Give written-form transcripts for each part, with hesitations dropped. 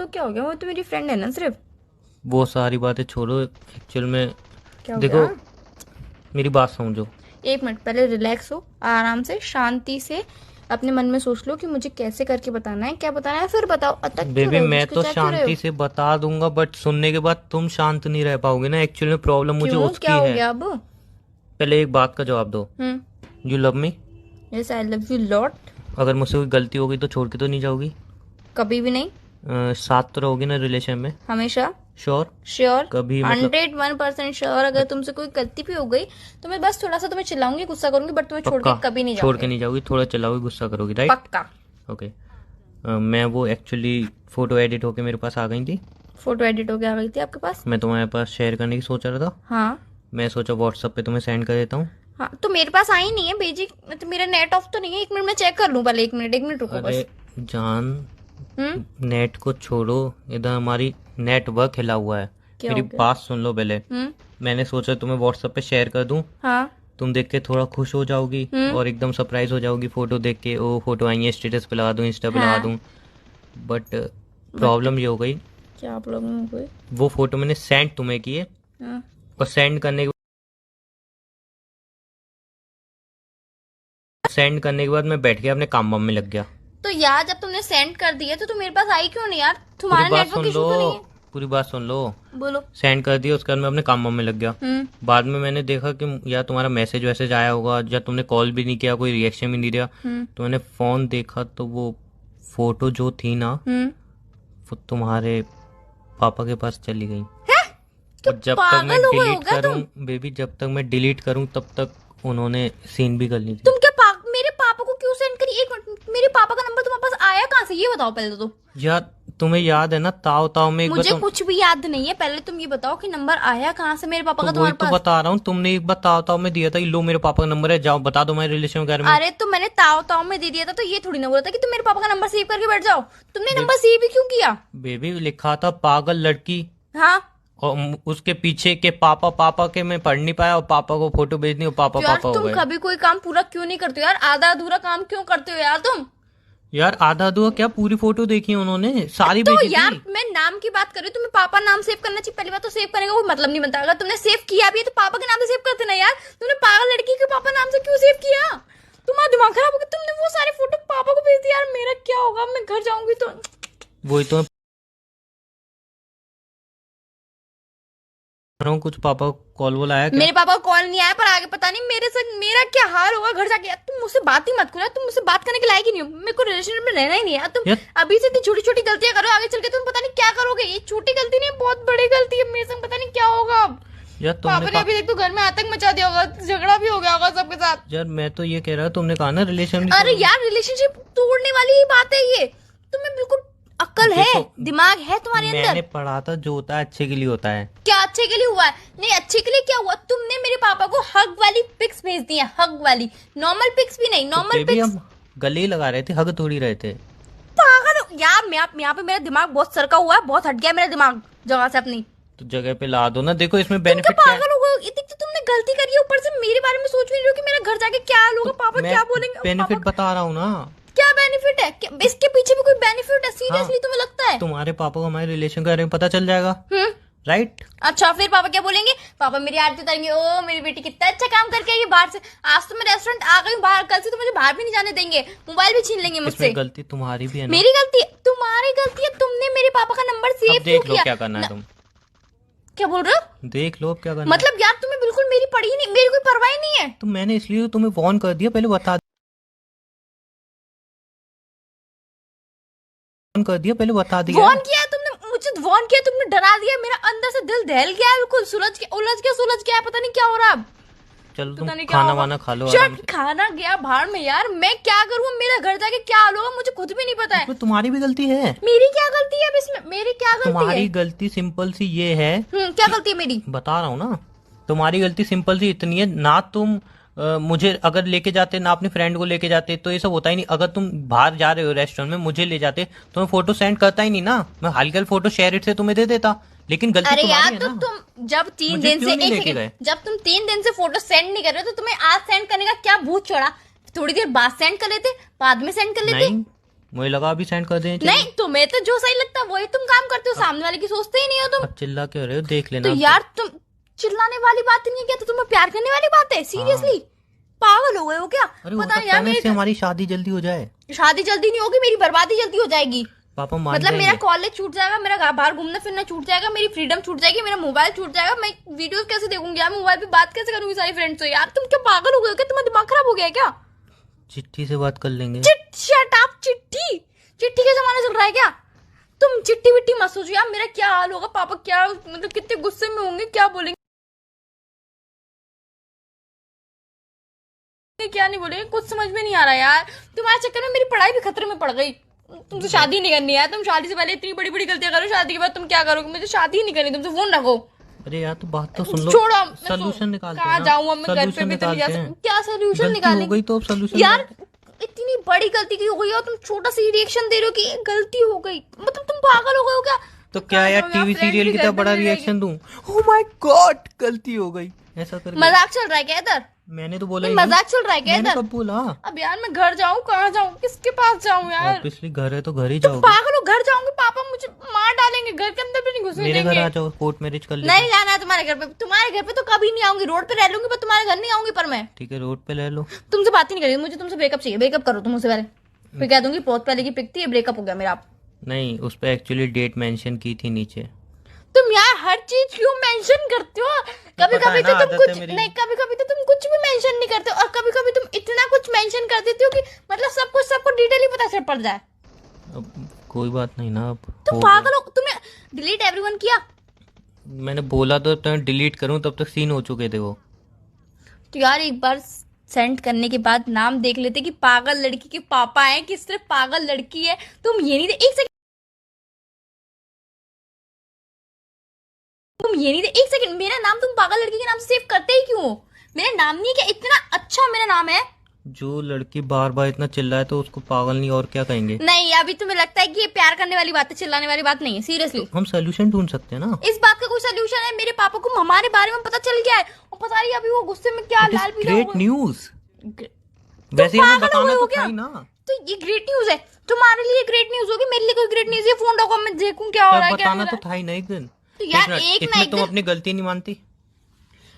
तो क्या हो गया, वो तो मेरी फ्रेंड है ना सिर्फ। वो सारी बातें छोड़ो, एक्चुअल में क्या हो देखो गया? मेरी बात समझो। 1 मिनट, पहले रिलैक्स हो, आराम से शांति से अपने मन में सोच लो कि मुझे कैसे करके बताना है, क्या बताना है, फिर बताओ। अटक क्यों बेबी रहे हो, मैं तो हिचकिचा क्यों रहे हो? शांति से बता दूंगा, बट सुनने के बाद तुम शांत नहीं रह पाओगे ना। एक्चुअल में प्रॉब्लम मुझे क्यों, क्या उसकी हो है। गया अब? पहले एक बात का जवाब दो। You love me? Yes, I love you lot. अगर मुझसे कोई गलती होगी तो छोड़ के तो नहीं जाओगी? कभी भी नहीं। साथ तो रहोगी ना रिलेशन में? हमेशा। श्योर? श्योर, कभी मतलब 101% श्योर। अगर तुमसे कोई गलती भी हो गई तो मैं बस थोड़ा सा तुम्हें चिल्लाऊंगी, गुस्सा करूंगी, बट तुम्हें छोड़ पक्का के कभी नहीं छोड़ के जाऊंगी। नहीं जाओगी? थोड़ा चलाओगी, गुस्सा करोगी, राइट? पक्का। ओके। मैं वो एक्चुअली फोटो एडिट होके मेरे पास आ गई थी। फोटो एडिट हो गया आ गई थी आपके पास? मैं तुम्हारे पास शेयर करने की सोच रहा था। हाँ। मैं सोचा व्हाट्सएप पे तुम्हें सेंड कर देता हूँ। हाँ तो मेरे पास आई नहीं है भेजी, मतलब मेरा नेट ऑफ तो नहीं है। 1 मिनट मैं चेक कर लूं पहले, 1 मिनट रुको अरे बस। जान, नेट को छोड़ो, इधर हमारी नेटवर्क हिला हुआ है। क्या मेरी हो गया? बात सुन लो पहले। मैंने सोचा तुम्हें व्हाट्सएप पे शेयर कर दूं, हाँ। तुम देख के थोड़ा खुश हो जाओगी और एकदम सरप्राइज हो जाओगी फोटो देख के। ओ फोटो आई है, स्टेटस पे लगा दूं, इंस्टा पे लगा हाँ। दूं। बट प्रॉब्लम ये हो गई, क्या प्रॉब्लम हो गई? वो फोटो मैंने सेंड तुम्हें की है हाँ। और सेंड करने के बाद मैं बैठ गया अपने काम वाम में लग गया। तो यार जब तुमने सेंड कर दिया तो मेरे पास आई क्यों नहीं यार? पूरी तुम्हारा बात नेटवर्क सुन इशू लो, तो नहीं है? पूरी बात सुन लो। बोलो। सेंड कर दिया, उसके बाद मैं अपने काम वाम में लग गया। बाद में मैंने देखा कि या तुम्हारा मैसेज वैसेज आया होगा, या तुमने कॉल भी नहीं किया, कोई रिएक्शन भी नहीं दिया। तो मैंने फोन देखा तो वो फोटो जो थी ना, वो तुम्हारे पापा के पास चली गई। तो और जब तक मैं पागल हो गए हो डिलीट क्या करूं बेबी, जब तक मैं डिलीट करूं तब तक उन्होंने सीन भी कर ली थी। तुम क्या मेरे पापा को क्यों सेंड करी? 1 मिनट, मेरे पापा का नंबर तुम्हारे पास आया कहाँ से, ये बताओ पहले तो। यार तुम्हें याद है ना, ताव ताव में एक बार मुझे कुछ भी याद नहीं है, पहले तुम ये बताओ कि नंबर आया कहाँ से मेरे पापा तो का वही तुम्हारे तो पास? बता रहा हूँ, तुमने एक बार ताव ताव में दिया था कि लो मेरे पापा का नंबर है, जाओ बता दो मेरे रिलेशन के बारे में। अरे तो मैंने ताव ताव में दे दिया था, तो ये थोड़ी ना बोला था कि तुम मेरे पापा का नंबर सेव करके बैठ जाओ। तुमने नंबर सेव ही क्यों किया? बेबी लिखा था पागल लड़की, हाँ। और उसके पीछे के पापा पापा के मैं पढ़ नहीं पाया, और पापा को फोटो भेजनी और पापा तो यार पापा हो तुम गए। कभी कोई काम पूरा क्यों नहीं करते हो यार? आधा अधूरा काम क्यों करते हो यार तुम? यार आधा अधूरा क्या, पूरी फोटो देखी है उन्होंने, सारी तो भेजी यार थी। मैं नाम की बात कर रही हूँ, तुम्हें पापा नाम सेव करना चाहिए। पहली बात तो सेव करने का कोई मतलब नहीं बनता। अगर तुमने सेव किया भी है तो पापा के नाम से सेव करते ना यार। तुमने पागल लड़की के पापा नाम से क्यों सेव किया? तुम्हारा दिमाग खराब हो गया। तुमने वो सारे फोटो पापा को भेज दिया यार, मेरा क्या होगा? मैं घर जाऊंगी तो। वही तो कुछ पापा कॉल वॉल आया क्या? मेरे पापा को कॉल नहीं आया, पर आगे पता नहीं मेरे साथ मेरा क्या हाल होगा घर जाके। यार तुम मुझसे बात ही मत करो यार, तुम मुझसे बात करने के लायक ही नहीं हो। मेरे को रिलेशनशिप में रहना ही नहीं है यार। तुम अभी से इतनी छोटी छोटी गलतियां करो, आगे चल के तुम पता नहीं क्या करोगे। ये छोटी गलती नहीं है, बहुत बड़ी गलती है। मेरे संग पता नहीं क्या होगा अब। यार पापा ने अभी देख तो घर में आतंक मचा दिया होगा, झगड़ा भी हो गया होगा सबके साथ। यार मैं तो ये कह रहा, तुमने कहा ना रिलेशन। अरे यार रिलेशनशिप तोड़ने वाली ही बात है ये। तुम्हें बिल्कुल अक्ल है, दिमाग है तुम्हारे अंदर? मैंने पढ़ा था जो होता है अच्छे के लिए होता है। क्या अच्छे के लिए हुआ है? नहीं, अच्छे के लिए क्या हुआ? तुमने मेरे पापा को हग वाली पिक्स भेज दी है, हग वाली, नॉर्मल पिक्स भी नहीं, नॉर्मल बेबी पिक्स। हम गले ही लगा रहे थे, हग थोड़ी रहे थे। पागल हो यार। मैं यहाँ पे मेरा दिमाग बहुत सरका हुआ है, बहुत हट गया मेरा दिमाग जगह से अपनी। तो जगह पे ला दो ना, देखो इसमें तुम क्या बेनिफिट क्या है। पागल हो गए? इतनी तो तुमने गलती करी है, ऊपर से मेरे बारे में सोच भी नहीं रहे हो कि मेरा घर जाके क्या हाल होगा, पापा क्या बोलेंगे। बेनिफिट पापा बता रहा हूँ ना। क्या बेनिफिट है? इसके पीछे भी कोई बेनिफिट है? सीरियसली तुम्हें लगता है? तुम्हारे पापा को हमारे रिलेशन के बारे में पता चल जाएगा, राइट? अच्छा फिर पापा क्या बोलेंगे? पापा मेरी आरती उतारेंगे, ओ मेरी बेटी कितना अच्छा काम करके आई है बाहर से। आज तो मैं रेस्टोरेंट आ गई हूँ बाहर, कल से तो मुझे बाहर भी नहीं जाने देंगे, मोबाइल भी छीन लेंगे मुझसे। इसमें गलती तुम्हारी भी है ना। मेरी गलती? तुम्हारी गलती है, तुमने मेरे पापा का नंबर सेव क्यों देख लो किया? क्या करना है तुम। क्या बोल रहे हो? देख लो अब क्या करना है। मतलब यार तुम्हें बिल्कुल मेरी पड़ी ही नहीं, मेरी कोई परवाह ही नहीं है। तो मैंने इसलिए तुम्हें वार्न कर दिया, पहले बता दिया। वॉर्न किया है तुमने मुझे, वॉर्न किया तुमने, डरा दिया। मेरा अंदर से दिल दहल गया है, बिल्कुल सुलझ गया, पता नहीं क्या हो रहा है। चलो पता तुम नहीं क्या खाना होगा। वाना खा लो। शट, खाना गया बाहर में यार। मैं क्या करूँ? मेरा घर जाके क्या हाल होगा मुझे खुद भी नहीं पता है। इसमें तुम्हारी भी गलती है। मेरी क्या गलती है अब इसमें? मेरी क्या गलती है? तुम्हारी गलती सिंपल सी ये है। क्या गलती है मेरी? बता रहा हूँ ना, तुम्हारी गलती सिंपल सी इतनी है ना, तुम मुझे अगर लेके जाते ना अपने फ्रेंड को लेके जाते तो ये सब होता ही नहीं। अगर तुम बाहर जा रहे हो रेस्टोरेंट में, मुझे ले जाते तो मैं फोटो सेंड करता ही नहीं ना, मैं हल्के फोटो शेयर इट से तुम्हें दे देता। लेकिन गलती अरे तुम्हारी यार है तो ना। तुम जब 3 मुझे दिन क्यों से नहीं लेके गए? जब तुम 3 दिन से फोटो सेंड नहीं कर रहे हो तो तुम्हें आज सेंड करने का क्या भूत चढ़ा? थोड़ी देर बाद सेंड कर लेते, बाद में सेंड कर लेते। नहीं, मुझे लगा अभी सेंड कर दें। नहीं, तुम्हें तो जो सही लगता है वही तुम काम सामने वाले की सोचते ही नहीं हो तुम। अब चिल्ला क्यों रहे हो, देख लेना। तो यार तुम चिल्लाने वाली बात नहीं है क्या, तो तुम्हें प्यार करने वाली बात है? सीरियसली पागल हो गए हो क्या? अरे पता नहीं यार, मेरे हमारी शादी जल्दी हो जाए। शादी जल्दी नहीं होगी, मेरी बर्बादी जल्दी हो जाएगी। पापा मान मतलब मेरा जाएंगे। कॉलेज छूट जाएगा, मेरा बाहर घूमना फिरना छूट जाएगा, मेरी फ्रीडम छूट जाएगी, मेरा मोबाइल छूट जाएगा, मैं वीडियोस कैसे देखूंगी यार, मोबाइल पे बात कैसे करूंगी सारी फ्रेंड्स से? यार तुम क्या पागल हो गए हो क्या? तुम्हारा दिमाग खराब हो गया है क्या? चिट्ठी से बात कर लेंगे। Shut up. चिट्ठी? चिट्ठी का जमाना चल रहा है क्या? तुम चिट्ठी विट्ठी मत सोचो यार, मेरा क्या हाल होगा, पापा क्या मतलब कितने गुस्से में होंगे, क्या बोलेंगे क्या नहीं बोलेंगे, कुछ समझ में नहीं आ रहा यार। तुम्हारे चक्कर में मेरी पढ़ाई भी खतरे में पड़ गई। तुमसे शादी नहीं करनी है, तुम शादी से पहले इतनी बड़ी बड़ी गलतियां करो, शादी के बाद तुम क्या करोगे? मुझे शादी ही नहीं करनी, तुमसे फोन रखो। अरे यार तो बात तो सुन लो। छोड़ो, सोल्यूशन निकालते हैं कहाँ ना। जाऊँ मैं, घर पे भी चली जा सकती। क्या सोल्यूशन निकालेंगे? हो गई तो अब सोल्यूशन यार इतनी बड़ी गलती की हो गई और तुम छोटा सी रिएक्शन दे रहे हो कि ये गलती हो गई, मतलब तुम पागल हो गए हो क्या? तो क्या यार टीवी सीरियल की तरह बड़ा रिएक्शन दूं? ओह माय गॉड गलती हो गई ऐसा करके। मजाक चल रहा है क्या इधर? मैंने तो बोला मजाक चल रहा है क्या मैंने इधर? कब बोला? अब यार मैं घर जाऊँ, कहाँ जाऊँ, किसके पास जाऊँ यार? ऑब्वियसली घर है तो घर ही तुम जाओगे। पागल हो, घर जाऊंगी पापा मुझे मार डालेंगे, घर के अंदर भी नहीं घुसने मेरे घर देंगे। आ जाओ, कोर्ट मैरिज कर लेते नहीं जाना है तुम्हारे घर पे, तुम्हारे घर पे तो कभी नहीं आऊंगी, रोड पे रह लूंगी पर तुम्हारे घर नहीं आऊंगी। पर मैं ठीक है रोड पे ले लो। तुमसे बात ही नहीं करेगी, मुझे तुमसे ब्रेकअप चाहिए। ब्रेकअप करो तुम मुझसे पहले, फिर कह दूंगी बहुत पहले की पिक थी, ये ब्रेकअप हो गया मेरा। नहीं उस पे एक्चुअली डेट मेंशन की थी नीचे। तुम यार हर चीज क्यों मेंशन करते हो? कभी कभी तो तुम कुछ नहीं, कभी कभी तो तुम कुछ भी मेंशन नहीं करते हो, और कभी कभी तुम इतना कुछ मेंशन कर देते हो कि मतलब सब कुछ सबको डिटेल ही पता चल पड़ जाए। अब कोई बात नहीं ना। अब तुम पागल हो। तुमने डिलीट एवरीवन किया? मैंने बोला तो डिलीट करूं तब तक सीन हो चुके थे वो। तो यार एक बार सेंड करने के बाद नाम देख लेते कि पागल लड़की के पापा हैं कि सिर्फ पागल लड़की है। तुम ये नहीं एक सेकंड, तुम ये नहीं एक सेकंड, मेरा नाम तुम पागल लड़की के नाम से सेव करते ही क्यों हो? मेरा नाम नहीं है क्या? इतना अच्छा मेरा नाम है। जो लड़की बार बार इतना चिल्लाए तो उसको पागल नहीं और क्या कहेंगे? नहीं अभी तुम्हें लगता है कि ये प्यार करने वाली बात है, चिल्लाने वाली बात नहीं है। सीरियसली तो हम सोल्यूशन ढूंढ सकते हैं ना। इस बात का कोई सोल्यूशन है? मेरे पापा को हमारे बारे में पता चल गया है और पता नहीं अभी वो गुस्से में क्या लाल पीला हो ग्रेट गए। न्यूज। वैसे हमें बताना तो था ही ना। तो ये ग्रेट न्यूज है, तुम्हारे लिए ग्रेट न्यूज होगी, मेरे लिए कोई ग्रेट न्यूज है? फोन रखो मैं देखूं क्या हो रहा है, क्या हो बताना रहा तो है। था ही ना एक दिन। तो यार एक एक ना इसमें एक तुम दिन, अपनी गलती नहीं मानती?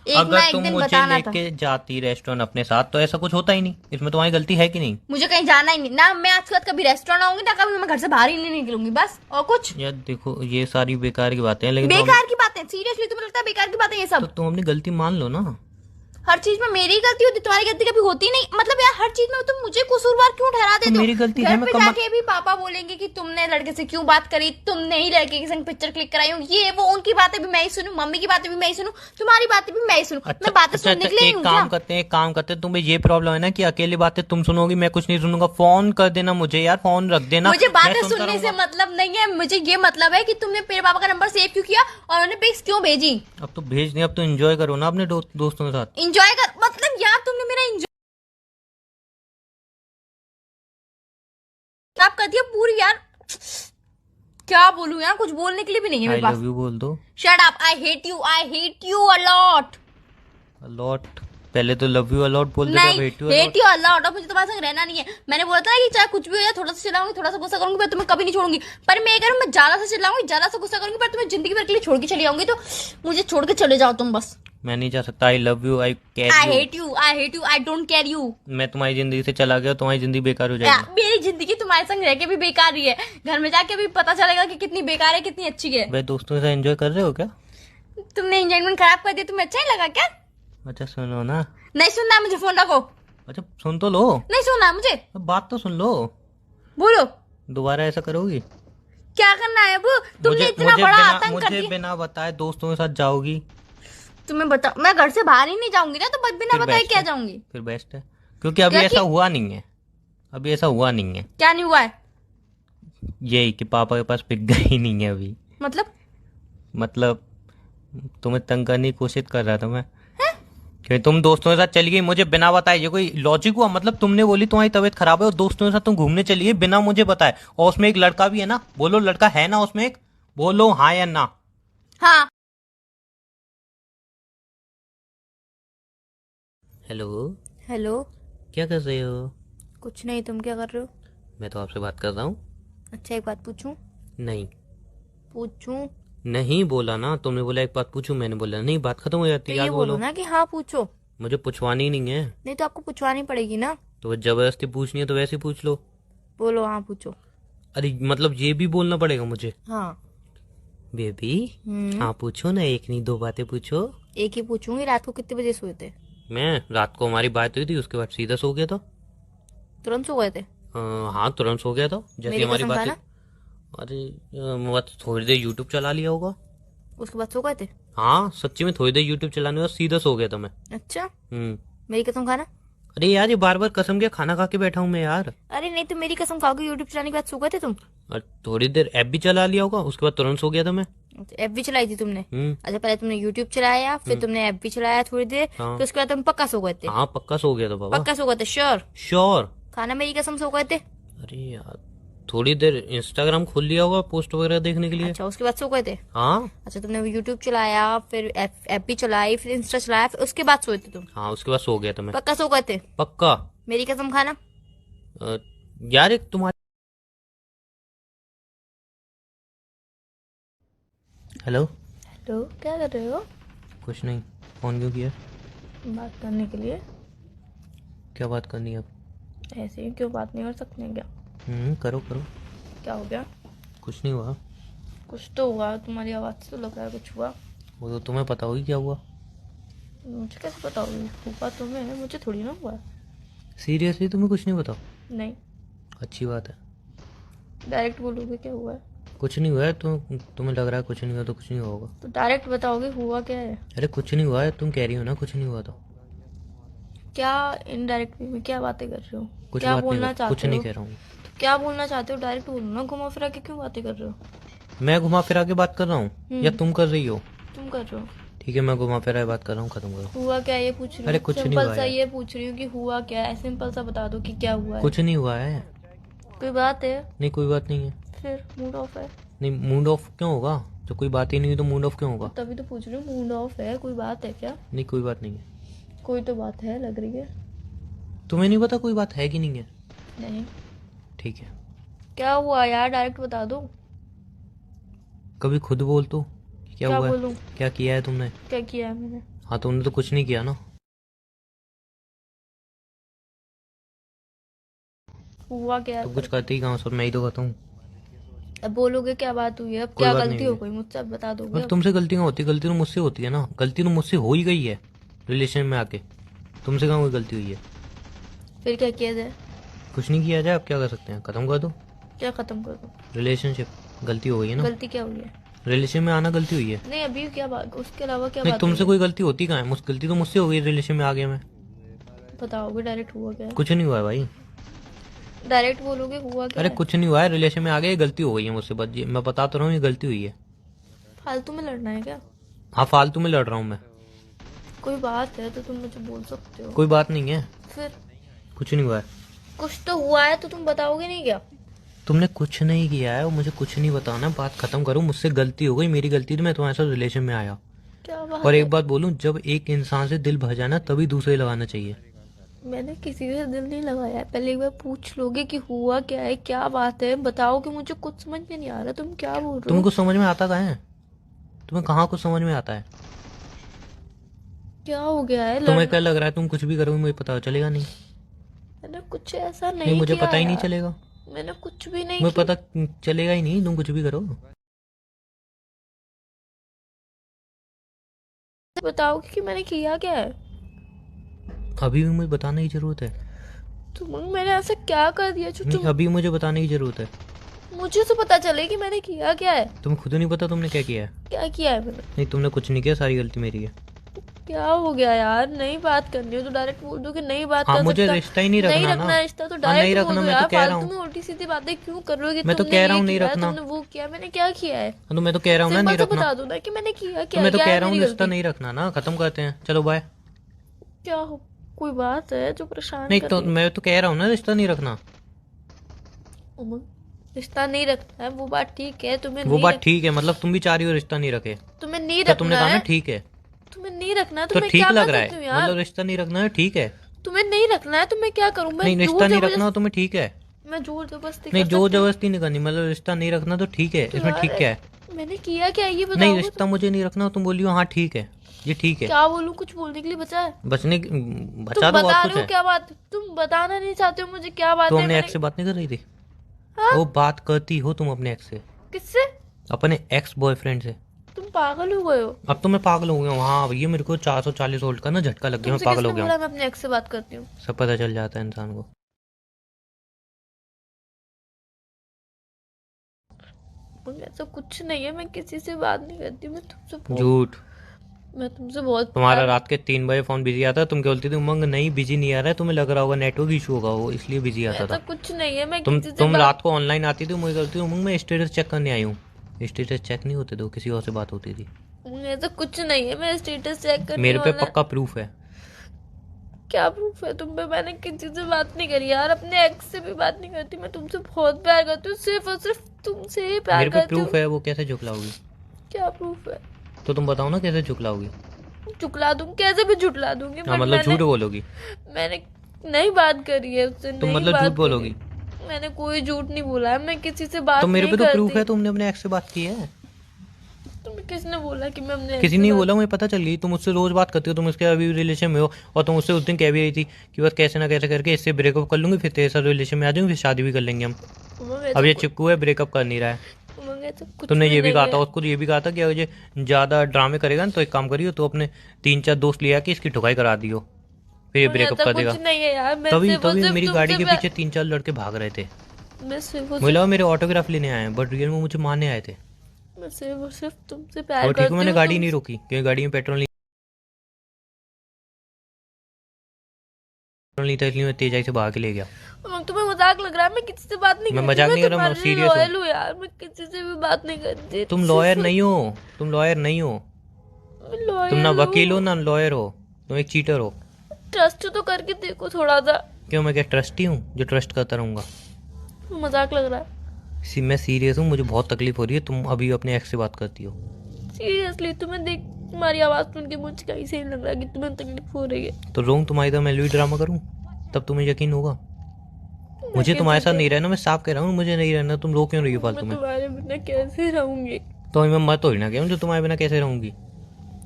एक ना अगर एक तुम दिन मुझे बताना था। लेके जाती रेस्टोरेंट अपने साथ तो ऐसा कुछ होता ही नहीं। इसमें तुम्हारी गलती है कि नहीं? मुझे कहीं जाना ही नहीं ना, मैं आज के बाद कभी रेस्टोरेंट आऊंगी ना, कभी मैं घर से बाहर ही नहीं निकलूंगी, बस। और कुछ यार देखो ये सारी बेकार की बातें हैं लेकिन बेकार की बातें? सीरियसली तुम्हें लगता है बेकार की बातें ये सब? तो तुम अपनी गलती मान लो ना। हर चीज में मेरी गलती होती, तुम्हारी गलती कभी होती नहीं। मतलब यार हर चीज में तुम मुझे कसूरवार क्यों ठहरा देते हो? मेरी गलती है, घर मैं पे कमा- जाके भी पापा बोलेंगे कि तुमने लड़के से क्यों बात करी, तुमने ही लड़के के संग पिक्चर क्लिक कराई हो, ये वो। उनकी बातें भी मैं ही सुनूं, मम्मी की बातें भी मैं ही सुनूं, तुम्हारी बातें भी मैं ही सुनूं। मैं बातें सुनने के लिए एक हूँ काम क्या? करते हैं, एक काम करते हैं। तुम्हें ये प्रॉब्लम है ना कि अकेली बातें तुम सुनोगी, मैं कुछ नहीं सुनूंगा। फोन कर देना मुझे यार, फोन रख देना। मुझे मैं बातें सुनता सुनने से रहूंगा। मतलब नहीं है, मुझे ये मतलब है कि तुमने मेरे पापा का नंबर सेव क्यों किया और उन्हें पिक्स क्यों भेजी। अब तो भेज नहीं, अब तो एंजॉय करो ना अपने दोस्तों के साथ। इंजॉय कर मतलब यार तुमने मेरा इंजॉय आप कर दिया पूरी यार। क्या बोलूं यार, कुछ बोलने के लिए भी नहीं है आई मेरे पास। लव यू बोल दो। Shut up, I hate you a lot. A lot पहले तो लव यू अलॉट बोल दे। नहीं hate you hate you a lot, और मुझे तुम्हारे संग रहना नहीं है। मैंने बोला था कि चाहे कुछ भी हो जाए, थोड़ा सा चिल्लाऊंगी, थोड़ा सा गुस्सा करूंगी, पर तुम्हें कभी नहीं छोड़ूंगी। पर मैं कह रहा हूं, मैं ज्यादा से चिल्लाऊंगी, ज्यादा से गुस्सा करूंगी, पर तुम्हें जिंदगी भर के लिए छोड़ के चली जाऊंगी। तो मुझे छोड़ के चले जाओ तुम बस। मैं नहीं जा सकता। I love you, I care I you. Hate you, I don't care you. मैं तुम्हारी जिंदगी से चला गया, तुम्हारी जिंदगी बेकार हो जाएगी। मेरी जिंदगी तुम्हारे संग रह के भी बेकार ही है, घर में जाके भी पता चलेगा कि कितनी बेकार है, कितनी अच्छी है। वे दोस्तों के साथ एंजॉय कर रहे हो क्या? तुमने एंजॉयमेंट खराब कर दिया, तुम्हें अच्छा ही लगा क्या? अच्छा सुनो ना। नहीं सुनना मुझे, फोन रखो। अच्छा सुन तो लो, नहीं सुनना मुझे, बात तो सुन लो। बोलो दोबारा ऐसा करोगी? क्या करना है वो? तुमने मुझे इतना बड़ा आतंक कर मुझे दिया। बिना बताए दोस्तों के साथ जाओगी? तुम्हें बता, मैं घर से बाहर ही नहीं जाऊंगी ना, तो बिना फिर बताए बेस्ट क्या है। जाऊंगी? फिर बेस्ट है क्योंकि अभी क्या ऐसा कि- हुआ नहीं है। अभी ऐसा हुआ नहीं है। क्या नहीं हुआ है? यही कि पापा के पास पिक गई नहीं है अभी। मतलब तुम्हें तंग करने की कोशिश कर रहा था मैं। कि तुम दोस्तों के साथ चली गई मुझे बिना बताए, ये कोई लॉजिक हुआ? मतलब तुमने बोली तुम्हारी तबीयत खराब है और दोस्तों के साथ तुम घूमने चली गई बिना मुझे बताए, और उसमें एक लड़का भी है ना। बोलो लड़का है ना उसमें एक? बोलो हाँ या ना। हाँ हेलो। हेलो, क्या कर रहे हो? कुछ नहीं, तुम क्या कर रहे हो? मैं तो आपसे बात कर रहा हूँ। अच्छा एक बात पूछूं? नहीं। पूछूं? नहीं बोला ना, तुमने बोला एक बात पूछूं, मैंने बोला नहीं, बात खत्म हो जाती तो है, ये आगे बोलो बोलो। ना कि हाँ पूछो। मुझे पूछवानी नहीं है। नहीं तो आपको पूछवानी पड़ेगी ना। तो जबरदस्ती पूछनी है तो वैसे ही पूछ लो। बोलो हाँ पूछो। अरे मतलब ये भी बोलना पड़ेगा मुझे? हाँ। बेबी हम्म। हाँ पूछो ना, एक नहीं दो बातें पूछो। एक ही पूछूंगी, रात को कितने बजे सोए थे? मैं रात को हमारी बात हुई थी, उसके बाद सीधा सो गया था। तुरंत सो गए थे? हाँ तुरंत सो गया था जैसे मेरी हमारी कसम बात। खाना। अरे बस थोड़ी देर यूट्यूब चला लिया होगा। उसके बाद सो गए थे? हाँ सच्ची में थोड़ी देर यूट्यूब चलाने के बाद सीधा सो गया था मैं। अच्छा। हम्म। मेरी कसम खाना। अरे यार ये बार बार कसम क्या, खाना खा के बैठा हूँ मैं यार। अरे नहीं तो मेरी कसम खाओगे, यूट्यूब चलाने के बाद सो गए थे तुम? और थोड़ी देर ऐप भी चला लिया होगा, उसके बाद तुरंत सो गया था मैं। ऐप भी चलाई थी तुमने? हम्म। अच्छा, पहले तुमने यूट्यूब चलाया, फिर तुमने ऐप भी चलाया थोड़ी देर, हाँ। फिर उसके बाद तुम पक्का सो गए थे? हाँ पक्का सो गया था बाबा। पक्का सो गए थे? श्योर? श्योर। खाना मेरी कसम सो गए थे? अरे यार थोड़ी देर इंस्टाग्राम खोल लिया होगा पोस्ट वगैरह देखने के लिए। अच्छा, उसके बाद सो गए थे? हाँ। अच्छा, तुमने यूट्यूब चलाया, फिर ऐप भी चलाई, फिर इंस्टा चलाया, फिर उसके बाद सोए थे तुम? हाँ उसके बाद सो गया था मैं। पक्का सो गए थे? पक्का। मेरी कसम खाना। अ, यार एक तुम्हारी। हेलो। हेलो, क्या कर रहे हो? कुछ नहीं। फोन क्यों किया? बात करने के लिए। क्या बात करनी है अब? ऐसे ही क्यों, बात नहीं कर सकते हैं क्या? करो करो। क्या हो गया? कुछ नहीं हुआ। कुछ तो हुआ, तुम्हारी आवाज से तो लग रहा है कुछ हुआ। वो तो तुम्हें पता होगी क्या हुआ। मुझे कैसे पता होगी? हुआ तुम्हें, मुझे थोड़ी ना हुआ। सीरियसली तुम्हें कुछ नहीं पता? नहीं। अच्छी बात है। डायरेक्ट बोलोगे क्या हुआ है? कुछ नहीं हुआ है तो तुम्हें लग रहा है कुछ नहीं हुआ, तो कुछ नहीं हुआ होगा। तो डायरेक्ट बताओगे हुआ क्या है? अरे कुछ नहीं हुआ है, तुम कह रही हो ना कुछ नहीं हुआ तो। क्या इनडायरेक्ट में क्या बातें कर रहे हो? कुछ क्या बात नहीं बोलना कर, चाहते कुछ नहीं हो? कह रहा हूँ। तो क्या बोलना चाहते हो? डायरेक्ट बोलो ना, घुमा फिरा के क्यों बातें कर रहे हो? मैं घुमा फिरा के बात कर रहा हूँ या तुम कर रही हो? तुम कर रहे हो। ठीक है मैं घुमा फिरा के बात कर रहा हूँ, खत्म करो। हुआ क्या ये पूछ रही अरे हूँ, कुछ नहीं सिंपल हुआ सा यार। ये पूछ रही हूँ कि हुआ क्या है, सिंपल सा बता दो कि क्या हुआ है। कुछ नहीं हुआ है। कोई बात है? नहीं कोई बात नहीं है। फिर मूड ऑफ है? नहीं मूड ऑफ क्यों होगा, जब कोई बात ही नहीं हुई तो मूड ऑफ क्यों होगा? तभी तो पूछ रही हूँ, मूड ऑफ है? कोई बात है क्या? नहीं कोई बात नहीं है। कोई तो बात है लग रही है। तुम्हें नहीं पता कोई बात है कि नहीं है? नहीं। ठीक है। क्या हुआ यार, डायरेक्ट बता दो। कभी खुद बोल तो क्या क्या हुआ है? बोलूं? क्या किया है तुमने? क्या किया है मैंने? हाँ तुमने तो कुछ नहीं किया ना। हुआ क्या तो है? कुछ करते ही कहाँ सब, मैं ही तो करता हूँ। अब बोलोगे क्या बात हुई है, अब कोई क्या बात गलती नहीं हो है। गई मुझसे, अब बता दोगे? मतलब तुमसे गलती कहाँ होती है, गलती तो मुझसे होती है ना, गलती तो मुझसे हो ही गई है रिलेशन में आके। तुमसे कहाँ कोई गलती हुई है? फिर क्या किया जाए? कुछ नहीं किया जाए, अब क्या कर सकते हैं, खत्म कर दो क्या खत्म कर दो? रिलेशनशिप। गलती हो गई है ना, गलती क्या हुई है? रिलेशन में आना गलती हुई है। नहीं, अभी क्या बात, उसके अलावा क्या नहीं बात तुमसे हुई कोई गलती होती कहाँ है, गलती तो मुझसे हो गई, रिलेशन में आ गया मैं। है? बताओगे डायरेक्ट हुआ क्या है? कुछ नहीं हुआ है भाई। डायरेक्ट बोलोगे हुआ क्या अरे है? कुछ नहीं हुआ है, रिलेशन में आ गया, ये गलती हो गई है मुझसे, बस मैं बता तो रहा हूँ ये गलती हुई है। फालतू में लड़ना है क्या? हाँ फालतू में लड़ रहा हूँ मैं। कोई बात है तो तुम मुझे बोल सकते हो। कोई बात नहीं है। फिर कुछ नहीं हुआ है। कुछ तो हुआ है तो तुम बताओगे नहीं क्या? तुमने कुछ नहीं किया है और मुझे कुछ नहीं बताना, बात खत्म करो। मुझसे गलती हो गई, मेरी गलती थी, मैं तुम्हारे साथ रिलेशन में आया। क्या बात और है? एक बात बोलूं, जब एक इंसान से दिल भर जाए ना तभी दूसरे लगाना चाहिए। मैंने किसी से दिल नहीं लगाया है। पहले एक बार पूछ लोगे कि हुआ क्या है, क्या बात है, बताओ कि मुझे कुछ समझ में नहीं आ रहा, तुम क्या बोल रहे तुम्हें हो? कुछ समझ में आता कहाँ है? तुम्हें कहाँ कुछ समझ में आता है? क्या हो गया है? तुम्हें क्या लग रहा है तुम कुछ भी करोगे मुझे पता चलेगा? नहीं मैंने कुछ ऐसा नहीं नहीं मुझे किया पता ही नहीं यार। चलेगा। मैंने कुछ भी नहीं मुझे किया। पता चलेगा ही नहीं, तुम कुछ भी करो। बताओ कि मैंने किया क्या है। अभी भी मुझे बताने की जरूरत है? मैंने ऐसा क्या कर दिया जो नहीं अभी मुझे बताने की जरूरत है। मुझे तो पता चले कि मैंने किया क्या है। तुम्हें खुद नहीं पता तुमने क्या किया है? क्या किया है मैंने? नहीं तुमने कुछ नहीं किया, सारी गलती मेरी है। क्या हो गया यार, नहीं बात करनी हो तो डायरेक्ट बोल दो कि नहीं बात हाँ कर मुझे सकता। रिश्ता ही नहीं रखना नहीं ना। रखना रिश्ता तो हाँ, डायरेक्ट नहीं बोल रखना, दो मैं यार, तो कह रहा फालतू हूँ। में उल्टी सीधी बातें क्यों कर रहे हो कि मैं तो तुमने कह रहा ये हूँ नहीं किया, रखना। तुमने वो किया, मैंने क्या किया है? तो मैं तो कह रहा हूँ ना सिंपल नहीं से रखना। बता दो ना कि मैंने किया तो क्या मैं तो क्या कह है रहा हूँ मेरी रिश्ता गलती? नहीं रखना ना, खत्म करते हैं, चलो बाय। क्या हो, कोई बात है जो परेशान नहीं कर तो रही है? मैं तो कह रहा हूँ ना रिश्ता नहीं रखना। उमंग, रिश्ता नहीं रखना है वो बात ठीक है, तुम्हें वो नहीं बात ठीक है, मतलब तुम भी चाह रही हो रिश्ता नहीं रखे, तुम्हें नहीं तो तुमने रखना कहा ना है, ठीक है। तुम्हें नहीं रखना है तो तो मैं ठीक क्या लग कर रहा सकती हूँ है, यार? मतलब रिश्ता नहीं रखना है ठीक है। तुम्हें नहीं रखना है तो मैं क्या करूँ? नहीं मैं रिश्ता जोर नहीं जबरदस्ती, रखना हो तुम्हें ठीक है। मैं जोर जबरदस्ती नहीं कर जोर सकती हूँ? जबरदस्ती नहीं करनी, मतलब रिश्ता नहीं रखना तो ठीक है, तो इसमें यार ठीक क्या है? मैंने किया क्या ये नहीं, बताओ। रिश्ता मुझे नहीं रखना। तुम बोलियो हाँ ठीक है, ये ठीक है। क्या बोलूं, कुछ बोलने के लिए बचा है? बचने तुम बचा तो बता बहुत रहे कुछ हो है। क्या बात, तुम बताना नहीं चाहते हो मुझे क्या बात तो है? अपने मैंने एक्स से बात नहीं कर रही थी? हाँ? वो बात करती हो तुम अपने एक्स से, किससे? अपने एक्स बॉयफ्रेंड से। तुम पागल हो गए हो? अब तो मैं पागल हो गया हूँ। हाँ भैया, मेरे को 440 वोल्ट का ना झटका लग गया, मैं तुमसे पागल किसने हो गया हूँ। बोला मैं अपने एक्स से बात करती हूँ? सब पता चल जाता है इंसान को। ऐसा कुछ नहीं है, मैं किसी से बात नहीं करती। झूठ। मैं तुमसे बहुत तुम्हारा प्यार। रात के 3 बजे फोन बिजी आता है, तुम क्या बोलती थी? उमंग नहीं, बिजी नहीं आ रहा है, तुम्हें लग रहा होगा नेटवर्क इशू होगा, वो इसलिए बिजी आता ऐसा था। कुछ नहीं है, मैं तुम किसी से तुम बात। रात को ऑनलाइन आती थी, मुझे करती थी उमंग मैं स्टेटस चेक करने आई हूँ। स्टेटस चेक नहीं होते तो किसी और से बात होती थी। ऐसा कुछ नहीं है, मैं स्टेटस चेक करनी मेरे पे ऑनलाइन। पक्का प्रूफ है। क्या प्रूफ है तुम पे? मैंने किसी से बात नहीं करी यार, अपने एक्स से भी बात नहीं करती। मैं तुमसे बहुत प्यार करती हूँ, सिर्फ और सिर्फ तुमसे ही प्यार मेरे पे करती प्रूफ हूँ। है, वो कैसे झुकलाओगी? क्या प्रूफ है? तो तुम बताओ ना कैसे झुकलाओगी? झुकला दूँ? कैसे भी झुटला दूंगी। हाँ बट मतलब झूठ बोलोगी? मैंने नहीं बात करी है उससे, तुम नहीं मतलब बात झूठ बोलोगी? करी। मैंने कोई झूठ नहीं बोला है, मैं किसी से बात तो मेरे नहीं पे तो प्रूफ करती। है, तुमने अपने एक्स से बात की है। तुम्हें किसने बोला कि मैं अपने ex किसी से ने बात- बोला, मुझे पता चल गई। तुम उससे रोज बात करती हो, तुम उसके अभी रिलेशन में हो, और तुम उससे उस दिन कह भी रही थी कि बस कैसे ना कैसे करके इससे ब्रेकअप कर लूंगी, फिर तेरे साथ रिलेशन में आ जाऊंगी, फिर शादी भी कर लेंगे हम। उमंग, अब ऐसा ये चिपकू है, ब्रेकअप कर नहीं रहा है। उमंग, ऐसा कुछ तुमने भी ये भी नहीं कहा है। था उसको, ये भी कहा था कि अगर ये ज्यादा ड्रामे करेगा ना तो एक काम करियो, तो अपने 3-4 दोस्त लिया कि इसकी ठुकाई करा दियो, फिर ये उमंग, ब्रेकअप ऐसा कर देगा। कुछ नहीं है यार, मैं तभी सिर्फ और तभी सिर्फ मेरी गाड़ी तुमसे के पीछे 3-4 लड़के भाग रहे थे। मैं सिर्फ और मुझे लगा सिर्फ मेरे ऑटोग्राफ लेने आए हैं, बट रियल में मुझे मारने आए थे। मैं सिर्फ और सिर्फ तुमसे प्यार और ठीक है, करती मैंने हूँ। गाड़ी नहीं रोकी क्योंकि गाड़ी में पेट्रोल नहीं था, इसलिए मैं तेज आई से भाग के ले गया। उमंग, तुम्हें मजाक लग रहा है? मैं किसी से बात नहीं मैं करती। मजाक नहीं कर रहा, मैं तुम्हारे लिए सीरियस हूँ। लॉयल हूँ यार, मैं किसी से भी बात नहीं करती। तुम लॉयर नहीं हो, तुम लॉयर नहीं हो। मैं तुम ना लॉयल वकील हो हूँ। ना लॉयर हो, तुम एक चीटर हो। ट्रस्ट तो करके देखो थोड़ा सा। क्यों, मैं क्या ट्रस्टी हूँ जो ट्रस्ट करता रहूंगा? मजाक लग रहा है? मैं सीरियस हूँ, मुझे बहुत तकलीफ हो रही है। तुम अभी अपने एक्स से बात करती हो। सीरियसली तुम्हें देख, तुम्हारी आवाज सुन के मुझे कहीं से नहीं लग रहा कि तुम्हें तकलीफ हो रही है। तो रोंग तुम्हारी तरह मैं लुई ड्रामा करूँ, तब तुम्हें यकीन होगा। मुझे मैं तुम्हारे किसी साथ से- नहीं रहना, मैं साफ कह रहा हूँ, मुझे नहीं रहना। तुम रो क्यों रही हो फालतू मैं में? तुम्हारे बिना कैसे रहूंगी? तो मैं मत हो ना, क्या जो तुम्हारे बिना कैसे रहूंगी?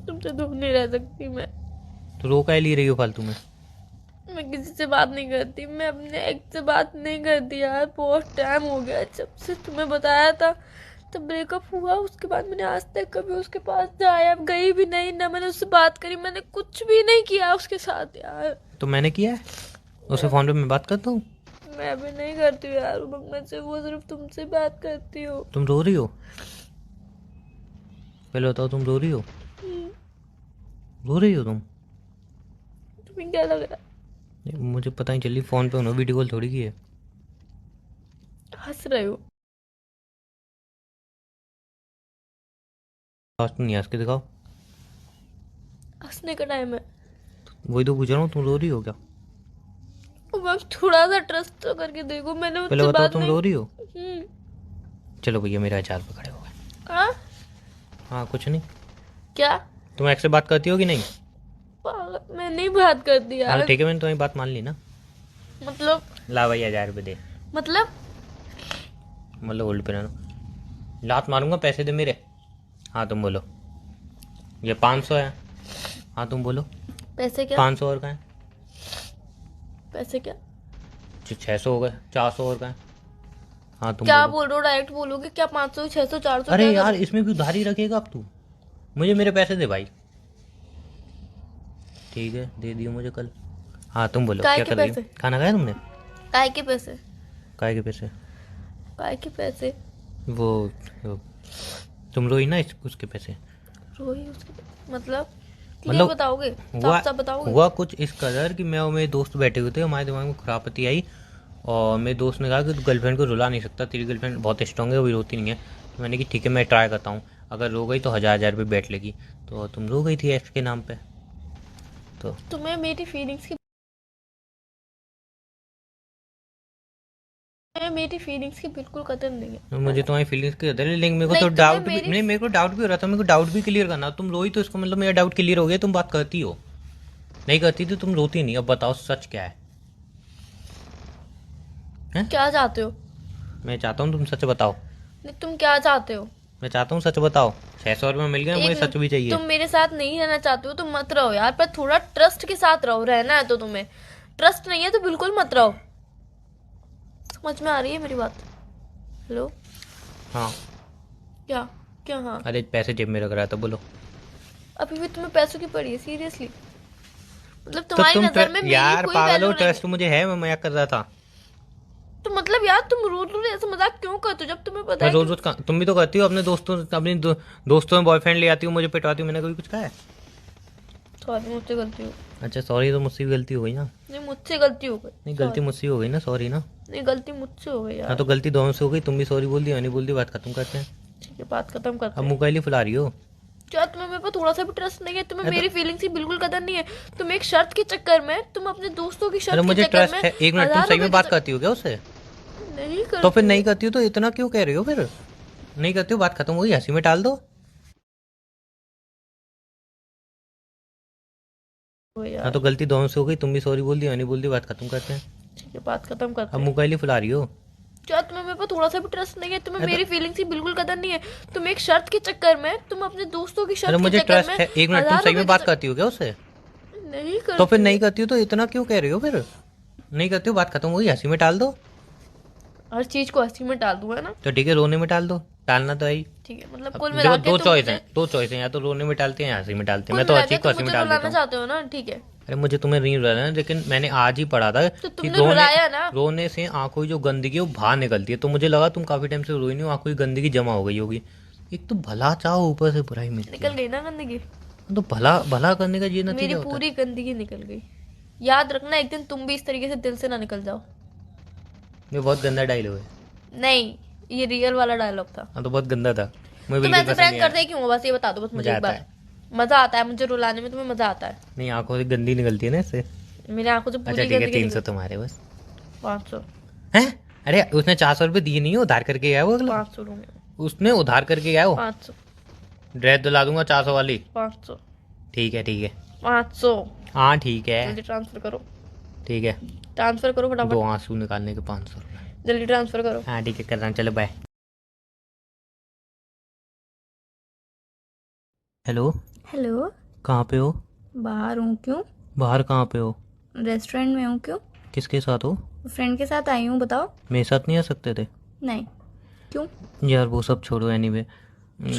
तुमसे दूर नहीं रह सकती मैं। तो रो का ली रही हो फालतू में? मैं किसी से बात नहीं करती, मैं अपने एक्स से बात नहीं करती यार। बहुत टाइम हो गया जब से तुम्हें बताया था, तब ब्रेकअप हुआ। उसके बाद मैंने आज तक कभी उसके पास जाया गई भी नहीं, ना मैंने उससे बात करी, मैंने कुछ भी नहीं किया उसके साथ यार। तो मैंने किया है, उसके फोन पे मैं बात करता हूँ। मैं भी नहीं करती हूँ यार, मैं से वो सिर्फ तुमसे बात करती हूँ। तुम रो रही हो? पहले बताओ, तुम रो रही हो? रो रही हो तुम? तुम्हें क्या लग रहा है? मुझे पता नहीं चली, फोन पे हो ना, वीडियो कॉल थोड़ी की है। हंस रहे हो? पास तो नहीं हंस के दिखाओ। हंसने का टाइम है। वही तो पूछ रहा हूँ, तुम रो रही हो क्या? बस थोड़ा सा ट्रस्ट तो करके देखो, मैंने पहले उससे बताओ, बात तुम नहीं। रो रही हो? हम्म। चलो भैया, मेरे अचार पे खड़े हो गए। हाँ? हाँ कुछ नहीं। क्या? तुम एक्स से बात करती हो कि नहीं? पागल, मैं नहीं बात करती हाँ यार। ठीक है, मैंने तुम्हारी बात मान ली ना। मतलब ला भैया 1000 रुपये दे। मतलब मतलब होल्ड पे रहना, लात मारूंगा, पैसे दे मेरे। हाँ तुम बोलो। ये 500 है। हाँ तुम बोलो। पैसे क्या? 500 और का है? पैसे क्या? 600 हो गए, 400 और का है। हाँ तुम क्या बोलो। बोल रहे हो? डायरेक्ट बोलोगे क्या? 500, 600, 400? अरे क्या यार, करोगे? इसमें भी उधारी रखेगा अब तू? मुझे मेरे पैसे दे भाई। ठीक है, दे दियो मुझे कल। हाँ तुम बोलो, काय क्या के कर रही हो? पैसे? खाना खाया तुमने? काय के पैसे? काय के पैसे? काय के पैसे? वो तुम रोई ना उसके पैसे। रोई उसके मतलब? क्लियर बताओगे? हुआ साफ साफ बताओगे? हुआ कुछ इस कदर कि मैं और मेरे दोस्त बैठे हुए थे, हमारे दिमाग में खुरापती आई, और मेरे दोस्त ने कहा कि तू गर्लफ्रेंड को रुला नहीं सकता, तेरी गर्लफ्रेंड बहुत स्ट्रांग है, वो रोती नहीं है। तो मैंने कि ठीक है, मैं ट्राई करता हूँ, अगर रो गई तो 1000 रुपये बैठ लेगी। तो तुम रो गई थी एक्स के नाम पे। तो तुम्हें मेरी फीलिंग्स की मेरी फीलिंग्स की बिल्कुल कदर नहीं है। मुझे तुम्हारी फीलिंग्स की कदर है, लेकिन मेरे को नहीं, तो तुम्हें डाउट भी मेरी- नहीं, मेरे को डाउट भी हो रहा था, मेरे को डाउट भी क्लियर करना। तुम रोई तो इसको मतलब मेरा डाउट क्लियर हो गया, तुम बात करती हो। नहीं करती तो तुम रोती नहीं। अब बताओ सच क्या है? क्या चाहते हो? मैं चाहता हूँ तुम सच बताओ। नहीं, तुम क्या चाहते हो? मैं चाहता हूँ सच बताओ। 600 रुपये मिल गए, मुझे सच भी चाहिए। तुम मेरे साथ नहीं रहना चाहते हो तो मत रहो यार, पर थोड़ा ट्रस्ट के साथ रहो। रहना है तो तुम्हें, ट्रस्ट नहीं है तो बिल्कुल मत रहो। समझ में आ रही है मेरी बात? हेलो? हाँ। क्या? क्या हाँ? अरे पैसे जेब में रख रहा था, बोलो। अभी भी तुम्हें पैसों की पड़ी है? सीरियसली? मतलब तो तुम्हारी तुम नजर में मेरी यार कोई पागल हो, वैल्यू नहीं ट्रस्ट है? मुझे है, मैं मजाक कर रहा था। तो मतलब यार तुम रोज रोज ऐसा मजाक क्यों करते हो जब तुम्हें पता मैं है रोज रोज तुम भी तो करती हो, अपने दोस्तों में बॉयफ्रेंड ले आती हो, मुझे पिटवाती हो। मैंने कभी कुछ कहा है? सॉरी, मुझसे गलती हो। अच्छा सॉरी, तो मुझसे भी गलती हो गई ना? नहीं, मुझसे गलती हो गई। नहीं गलती मुझसे हो गई ना, सॉरी ना। नहीं, गलती मुझसे हो गई हाँ यार। तो गलती दोनों से हो गई, तुम भी सॉरी बोल दी, मैंने बोल दी, बात खत्म करते हैं। ठीक है, बात खत्म करते अब हैं। मुकाइली फुला रही हो। क्या तुम्हें मेरे पर थोड़ा सा भी ट्रस्ट नहीं है? तुम्हें अरे तो- मेरी फीलिंग्स की बिल्कुल कदर नहीं है? तुम एक शर्त के चक्कर में, तुम अपने दोस्तों की अरे शर्त के मुझे चक्कर ट्रस्ट में है। एक मिनट, तुम 1000 सही में रुपए बात के करती हो क्या उससे? नहीं कर तो फिर नहीं करती हो तो इतना क्यों कह रही हो फिर? नहीं करती हो, बात खत्म हो गई, हंसी में टाल दो। यार। हाँ तो गलती दोनों से हो गई, तुम भी सॉरी बोल दी, मैंने बोल दी, बात खत्म करते हैं। ठीक है, बात खत्म करते अब हैं। मुकाइली फुला रही हो। क्या तुम्हें मेरे पर थोड़ा सा भी ट्रस्ट नहीं है? तुम्हें अरे तो- मेरी फीलिंग्स की बिल्कुल कदर नहीं है? तुम एक शर्त के चक्कर में, तुम अपने दोस्तों की अरे शर्त के मुझे चक्कर ट्रस्ट में है। एक मिनट, तुम 1000 सही में रुपए बात के करती हो क्या उससे? नहीं कर। तो फिर नहीं करती हो तो इतना क्यों कह रही हो फिर? नहीं करती हो, बात खत्म हो गई, हंसी में टाल दो। हर चीज को हंसी में टाल दूंगा ना? तो ठीक है, रोने में टाल दो, टालना तो है ही। ठीक है, मतलब कुल देखो मिला के दो तुम चॉइस मुझे- हैं, दो चॉइस हैं, या तो रोने में टालते हैं या हंसी में टालते हैं। कुल मैं तो मिला हर के चीज को तुम हंसी में मुझे टाल देता रुलाना हूँ। चाहते हो ना? ठीक है। अरे मुझे तुम्हें नहीं रुलाना है, लेकिन मैंने आज ही पढ़ा था तो कि तुमने रुलाया ना? रोने से आंखों की जो गंदगी है वो बाहर निकलती है। तो मुझे लगा तुम काफी टाइम से रोई नहीं हो, आंखों की गंदगी जमा हो गई होगी। एक तो भला चाहो, ऊपर से बुराई मिलती निकल है। गई ना गंदगी? तो भला भला करने का ये मेरी नतीजा होता है। पूरी गंदगी निकल गई। याद रखना, एक दिन तुम भी इस तरीके से दिल से ना निकल जाओ। ये बहुत गंदा डायलॉग है। नहीं, ये रियल वाला डायलॉग था। हाँ तो बहुत गंदा था, मुझे तुम बिल्कुल ऐसे पसंद प्रैंक नहीं करते आया। क्यों हो? बस ये बता दो बस मुझे मजा एक बार। आता मजा आता है मुझे रुलाने में, तुम्हें मजा आता है? नहीं, आंखों से गंदी निकलती है ना इससे। मेरी आंखों से अच्छा पूरी ठीक है, गंदगी 300 तुम्हारे बस। 500। हैं? अरे उसने 400 रुपये दिए नहीं हो, उधार करके गया वो अगला। 500 दूंगे। उसने उधार करके गया वो। 500। ड्रेस दिला दूंगा 400 वाली। 500। ठीक है ठीक है। 500। हाँ ठीक है जल्दी ट्रांसफर करो। ठीक है। ट्रांसफर करो फटाफट। 2 आंसू निकालने के 500 रुपये। जल्दी ट्रांसफर करो। हाँ ठीक है, कर रहा हूँ, चलो बाय। Hello, hello. कहाँ पे हो? बाहर हूँ। क्यों? बाहर कहाँ पे हो? रेस्टोरेंट में हूँ। क्यों? किसके साथ हो? फ्रेंड के साथ आई हूँ। बताओ। मेरे साथ नहीं आ सकते थे? नहीं। क्यों? यार वो सब छोड़ो, एनीवे।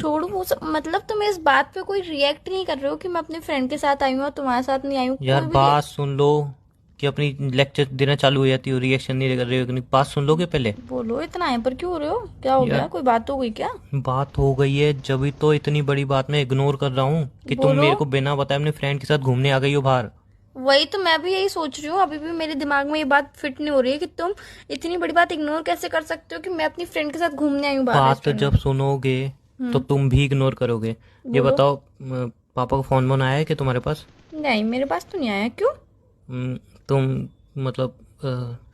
छोड़ो वो सब, मतलब तुम इस बात पे कोई रिएक्ट नहीं कर रहे हो कि मैं अपने फ्रेंड के साथ आई हूँ और तुम्हारे साथ नहीं आई हूँ? यार कोई भी बात सुन लो, कि अपनी लेक्चर देना चालू हो जाती हो, रिएक्शन नहीं कर रहे हो, बात सुन लोगे पहले? बोलो, इतना है पर क्यों हो रहे हो? क्या हो गया? कोई बात हो गई क्या? बात हो गई है, जब तो इतनी बड़ी बात मैं इग्नोर कर रहा हूँ कि तुम बोलो। मेरे को बिना बताए अपने फ्रेंड के साथ घूमने आ गई हो बाहर। वही तो मैं भी यही सोच रही हूँ। अभी भी मेरे दिमाग में ये बात फिट नहीं हो रही है कि तुम इतनी बड़ी बात इग्नोर कैसे कर सकते हो कि मैं अपनी फ्रेंड के साथ घूमने आई हूँ बाहर बात रेस्टोरेंट जब सुनोगे तो तुम भी इग्नोर करोगे। ये बोलो। बताओ, पापा का फोन वोन आया है कि तुम्हारे पास? में। नहीं, मेरे पास तो नहीं आया। क्यों? तुम मतलब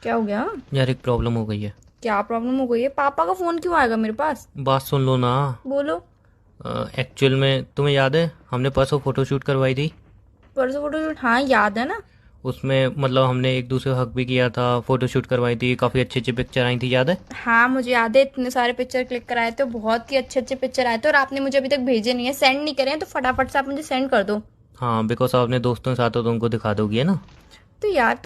क्या हो गया? यार एक प्रॉब्लम हो गई है। क्या प्रॉब्लम हो गई है? पापा का फोन क्यों आएगा मेरे पास? बात सुन लो ना। बोलो। एक्चुअल में तुम्हें याद है हमने परसों फोटोशूट करवाई थी? परसों फोटोशूट? हाँ याद है ना। उसमें मतलब हमने एक दूसरे को हक भी किया था, फोटोशूट करवाई थी, काफ़ी अच्छी अच्छी पिक्चर आई थी, याद है? हाँ मुझे याद है, इतने सारे पिक्चर क्लिक कराए थे, बहुत ही अच्छे अच्छे पिक्चर आए थे और आपने मुझे अभी तक भेजे नहीं है, सेंड नहीं करे हैं, तो फटाफट से आप मुझे सेंड कर दो। हाँ बिकॉज आप अपने दोस्तों के साथ हो तो उनको दिखा दोगी, है ना? तो यार